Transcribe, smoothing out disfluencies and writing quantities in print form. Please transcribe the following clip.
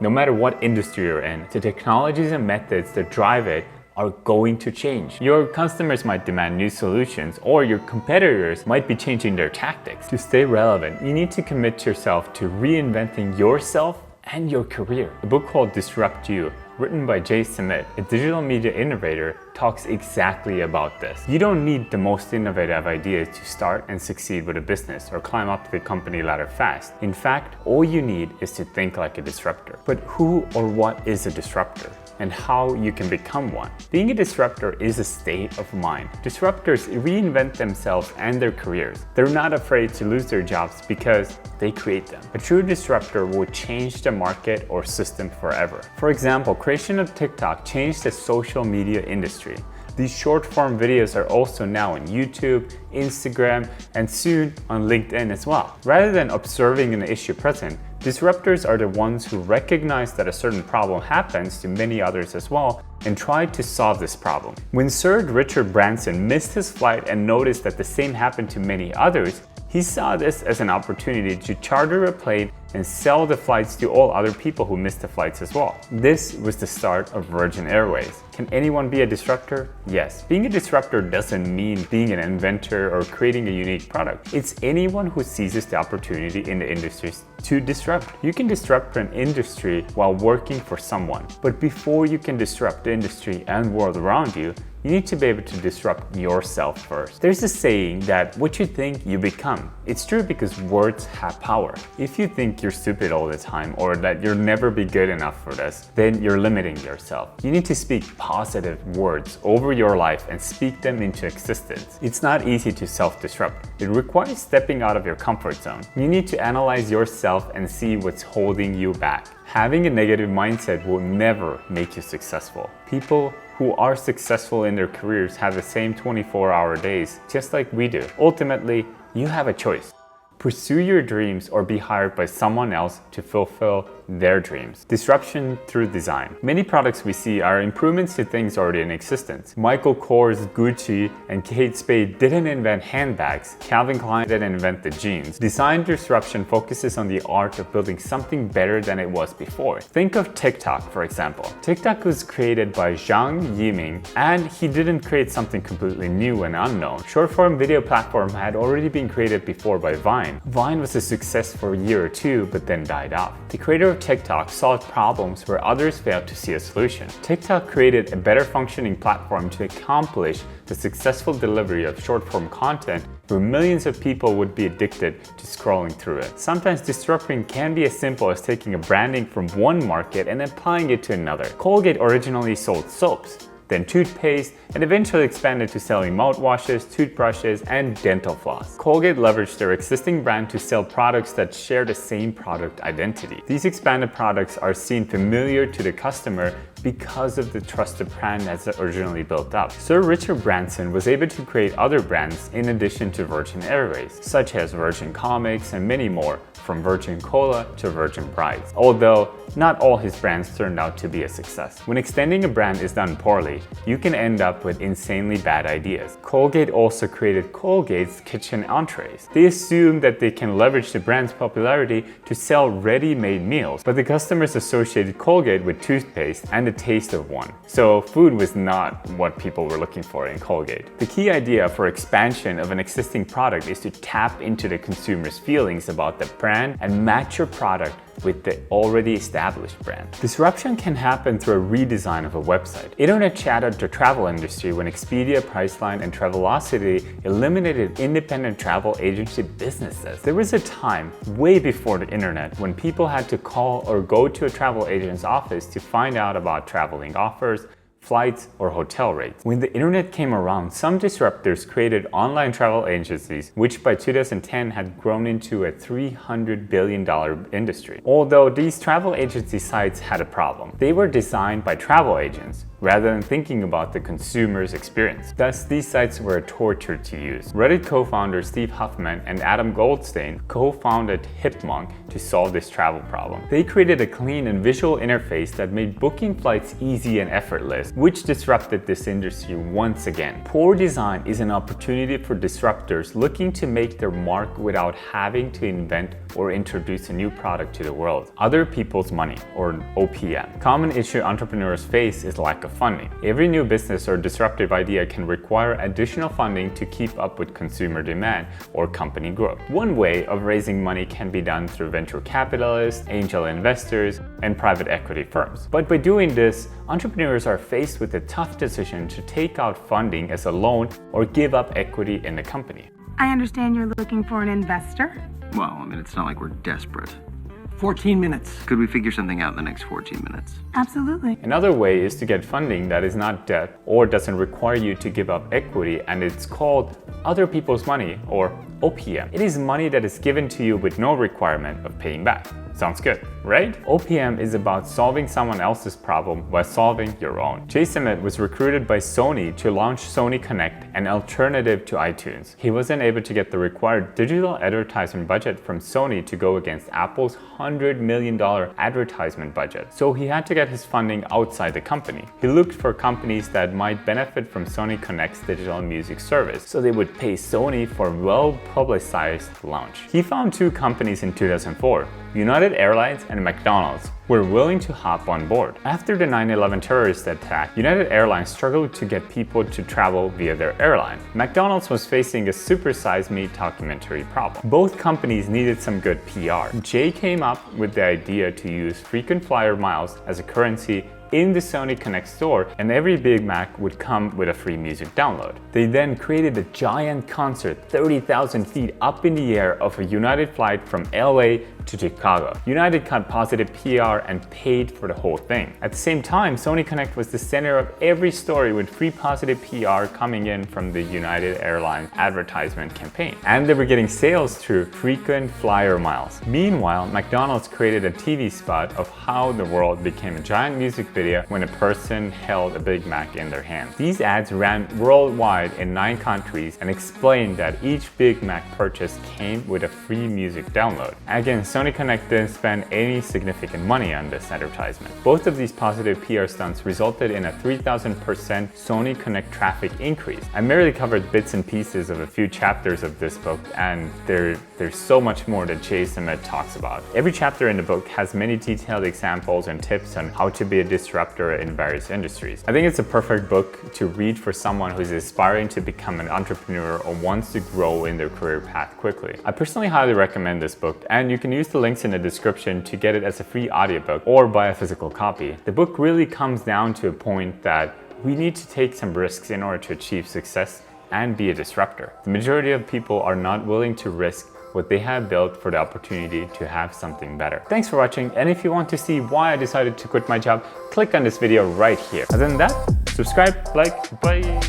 No matter what industry you're in, the technologies and methods that drive it are going to change. Your customers might demand new solutions, or your competitors might be changing their tactics. To stay relevant, you need to commit yourself to reinventing yourself and your career. A book called Disrupt You, written by Jay Samit, a digital media innovator, talks exactly about this. You don't need the most innovative ideas to start and succeed with a business or climb up the company ladder fast. In fact, all you need is to think like a disruptor. But who or what is a disruptor? And how you can become one. Being a disruptor is a state of mind. Disruptors reinvent themselves and their careers. They're not afraid to lose their jobs because they create them. A true disruptor will change the market or system forever. For example, creation of TikTok changed the social media industry. These short-form videos are also now on YouTube, Instagram, and soon on LinkedIn as well. Rather than observing an issue present, disruptors are the ones who recognize that a certain problem happens to many others as well and try to solve this problem. When Sir Richard Branson missed his flight and noticed that the same happened to many others, he saw this as an opportunity to charter a plane and sell the flights to all other people who missed the flights as well. This was the start of Virgin Airways. Can anyone be a disruptor? Yes. Being a disruptor doesn't mean being an inventor or creating a unique product. It's anyone who seizes the opportunity in the industry to disrupt. You can disrupt an industry while working for someone. But before you can disrupt the industry and world around you, you need to be able to disrupt yourself first. There's a saying that what you think, you become. It's true because words have power. If you think you're stupid all the time or that you'll never be good enough for this, then you're limiting yourself. You need to speak positive words over your life and speak them into existence. It's not easy to self-disrupt. It requires stepping out of your comfort zone. You need to analyze yourself and see what's holding you back. Having a negative mindset will never make you successful. People who are successful in their careers have the same 24-hour days, just like we do. Ultimately, you have a choice. Pursue your dreams or be hired by someone else to fulfill their dreams. Disruption through design. Many products we see are improvements to things already in existence. Michael Kors, Gucci, and Kate Spade didn't invent handbags. Calvin Klein didn't invent the jeans. Design disruption focuses on the art of building something better than it was before. Think of TikTok, for example. TikTok was created by Zhang Yiming, and he didn't create something completely new and unknown. Short-form video platform had already been created before by Vine. Vine was a success for a year or two, but then died off. The creator of TikTok solved problems where others failed to see a solution. TikTok created a better functioning platform to accomplish the successful delivery of short-form content where millions of people would be addicted to scrolling through it. Sometimes disrupting can be as simple as taking a branding from one market and applying it to another. Colgate originally sold soaps, then toothpaste, and eventually expanded to selling mouthwashes, toothbrushes, and dental floss. Colgate leveraged their existing brand to sell products that share the same product identity. These expanded products are seen familiar to the customer because of the trusted brand that's originally built up. Sir Richard Branson was able to create other brands in addition to Virgin Airways, such as Virgin Comics and many more, from Virgin Cola to Virgin Brides. Although not all his brands turned out to be a success. When extending a brand is done poorly, you can end up with insanely bad ideas. Colgate also created Colgate's kitchen entrees. They assumed that they can leverage the brand's popularity to sell ready-made meals, but the customers associated Colgate with toothpaste and the taste of one. So food was not what people were looking for in Colgate. The key idea for expansion of an existing product is to tap into the consumer's feelings about the brand and match your product with the already established brand. Disruption can happen through a redesign of a website. Internet shattered the travel industry when Expedia, Priceline, and Travelocity eliminated independent travel agency businesses. There was a time, way before the internet, when people had to call or go to a travel agent's office to find out about traveling offers, flights, or hotel rates. When the internet came around, some disruptors created online travel agencies, which by 2010 had grown into a $300 billion industry. Although these travel agency sites had a problem. They were designed by travel agents rather than thinking about the consumer's experience. Thus, these sites were a torture to use. Reddit co-founder Steve Huffman and Adam Goldstein co-founded Hipmonk to solve this travel problem. They created a clean and visual interface that made booking flights easy and effortless, which disrupted this industry once again. Poor design is an opportunity for disruptors looking to make their mark without having to invent or introduce a new product to the world. Other people's money, or OPM. Common issue entrepreneurs face is lack of funding. Every new business or disruptive idea can require additional funding to keep up with consumer demand or company growth. One way of raising money can be done through venture capitalists, angel investors, and private equity firms. But by doing this, entrepreneurs are faced with a tough decision to take out funding as a loan or give up equity in the company. I understand you're looking for an investor? Well, I mean, it's not like we're desperate. 14 minutes. Could we figure something out in the next 14 minutes? Absolutely. Another way is to get funding that is not debt or doesn't require you to give up equity, and it's called other people's money, or OPM. It is money that is given to you with no requirement of paying back. Sounds good, right? OPM is about solving someone else's problem while solving your own. Jay Samit was recruited by Sony to launch Sony Connect, an alternative to iTunes. He wasn't able to get the required digital advertisement budget from Sony to go against Apple's $100 million advertisement budget, so he had to get his funding outside the company. He looked for companies that might benefit from Sony Connect's digital music service, so they would pay Sony for a well-publicized launch. He found two companies in 2004. United Airlines and McDonald's were willing to hop on board. After the 9/11 terrorist attack, United Airlines struggled to get people to travel via their airline. McDonald's was facing a Super Size Me documentary problem. Both companies needed some good PR. Jay came up with the idea to use frequent flyer miles as a currency in the Sony Connect store, and every Big Mac would come with a free music download. They then created a giant concert 30,000 feet up in the air of a United flight from LA to Chicago. United got positive PR and paid for the whole thing. At the same time, Sony Connect was the center of every story with free positive PR coming in from the United Airlines advertisement campaign. And they were getting sales through frequent flyer miles. Meanwhile, McDonald's created a TV spot of how the world became a giant music video when a person held a Big Mac in their hand. These ads ran worldwide in 9 countries and explained that each Big Mac purchase came with a free music download. Again, Sony Connect didn't spend any significant money on this advertisement. Both of these positive PR stunts resulted in a 3,000% Sony Connect traffic increase. I merely covered bits and pieces of a few chapters of this book, and there's so much more that Jay Samit talks about. Every chapter in the book has many detailed examples and tips on how to be a disruptor in various industries. I think it's a perfect book to read for someone who's aspiring to become an entrepreneur or wants to grow in their career path quickly. I personally highly recommend this book, and you can use the links in the description to get it as a free audiobook or buy a physical copy. The book really comes down to a point that we need to take some risks in order to achieve success and be a disruptor. The majority of people are not willing to risk what they have built for the opportunity to have something better. Thanks for watching, and if you want to see why I decided to quit my job, click on this video right here. Other than that, subscribe, like, bye!